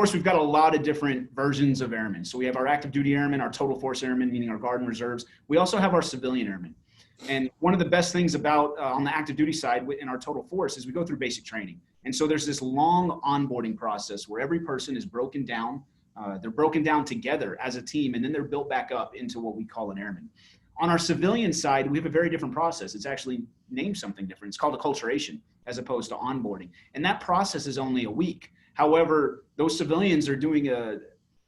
Force, we've got a lot of different versions of airmen. So we have our active duty airmen, our total force airmen, meaning our guard and reserves. We also have our civilian airmen. And one of the best things about on the active duty side in our total force is we go through basic training. And so there's this long onboarding process where every person is broken down. They're broken down together as a team, and then they're built back up into what we call an airman. On our civilian side, we have a very different process. It's actually named something different. It's called acculturation as opposed to onboarding. And that process is only a week. However, those civilians are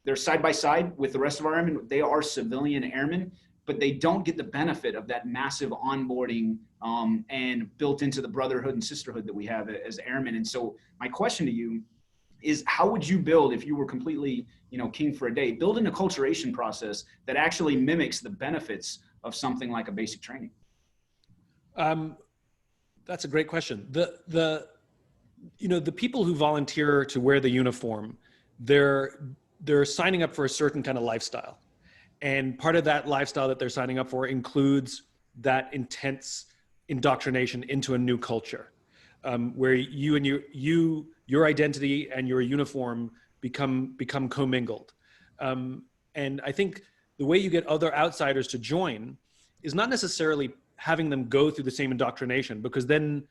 they're side by side with the rest of our airmen. They are civilian airmen, but they don't get the benefit of that massive onboarding and built into the brotherhood and sisterhood that we have as airmen. And so my question to you is, how would you build, if you were completely, king for a day, build an acculturation process that actually mimics the benefits of something like a basic training? That's a great question. The people who volunteer to wear the uniform, they're signing up for a certain kind of lifestyle. And part of that lifestyle that they're signing up for includes that intense indoctrination into a new culture, where you and your identity and your uniform become commingled. And I think the way you get other outsiders to join is not necessarily having them go through the same indoctrination, because then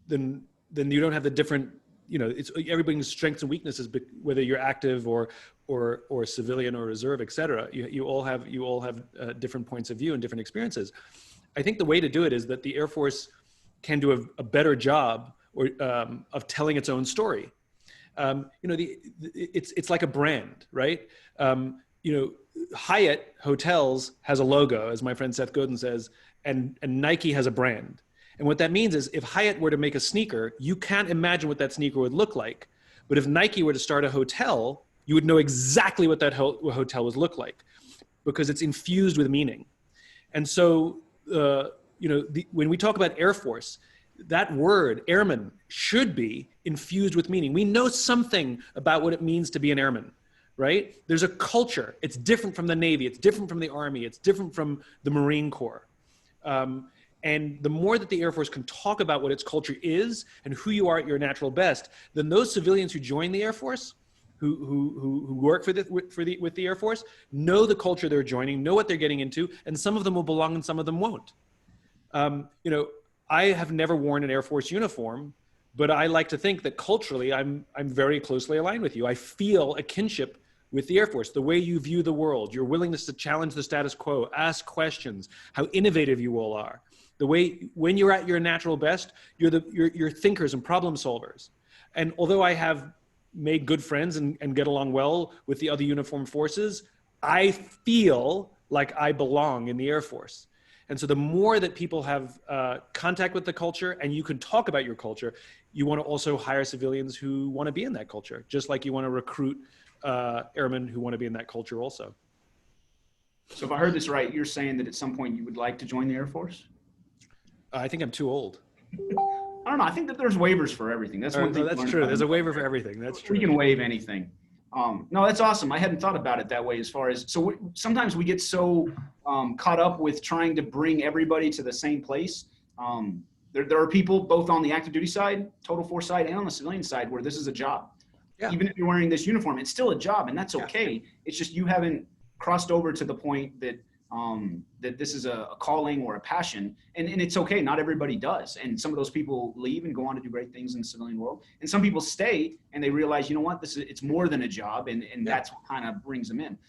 you don't have the different, it's everybody's strengths and weaknesses, whether you're active or civilian or reserve, et cetera. You all have different points of view and different experiences. I think the way to do it is that the Air Force can do a better job of telling its own story. It's like a brand, right? Hyatt Hotels has a logo, as my friend Seth Godin says, and Nike has a brand. And what that means is, if Hyatt were to make a sneaker, you can't imagine what that sneaker would look like. But if Nike were to start a hotel, you would know exactly what that hotel would look like, because it's infused with meaning. And so, when we talk about Air Force, that word, airman, should be infused with meaning. We know something about what it means to be an airman, right? There's a culture. It's different from the Navy. It's different from the Army. It's different from the Marine Corps. And the more that the Air Force can talk about what its culture is and who you are at your natural best, then those civilians who join the Air Force, who work with the Air Force, know the culture they're joining, know what they're getting into, and some of them will belong and some of them won't. I have never worn an Air Force uniform, but I like to think that culturally I'm very closely aligned with you. I feel a kinship with the Air Force, the way you view the world, your willingness to challenge the status quo, ask questions, how innovative you all are. The way, when you're at your natural best, you're thinkers and problem solvers. And although I have made good friends and get along well with the other uniformed forces, I feel like I belong in the Air Force. And so the more that people have contact with the culture and you can talk about your culture, you want to also hire civilians who want to be in that culture, just like you want to recruit airmen who want to be in that culture also. So if I heard this right, you're saying that at some point you would like to join the Air Force? I think I'm too old. I don't know. I think that there's waivers for everything. That's one thing. No, that's true. There's a waiver for everything. That's true. We can waive anything. No, that's awesome. I hadn't thought about it that way. As far as, so sometimes we get so caught up with trying to bring everybody to the same place. There are people both on the active duty side, total force side, and on the civilian side where this is a job. Yeah. Even if you're wearing this uniform, it's still a job, and that's okay. Yeah. It's just you haven't crossed over to the point that that this is a calling or a passion, and it's okay. Not everybody does, and some of those people leave and go on to do great things in the civilian world, and some people stay and they realize, you know what, it's more than a job, and that's what kind of brings them in.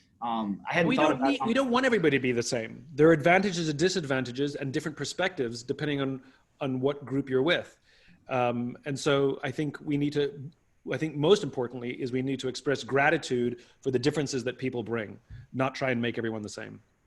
We don't want everybody to be the same. There are advantages and disadvantages and different perspectives depending on what group you're with, and so I think most importantly is we need to express gratitude for the differences that people bring, not try and make everyone the same.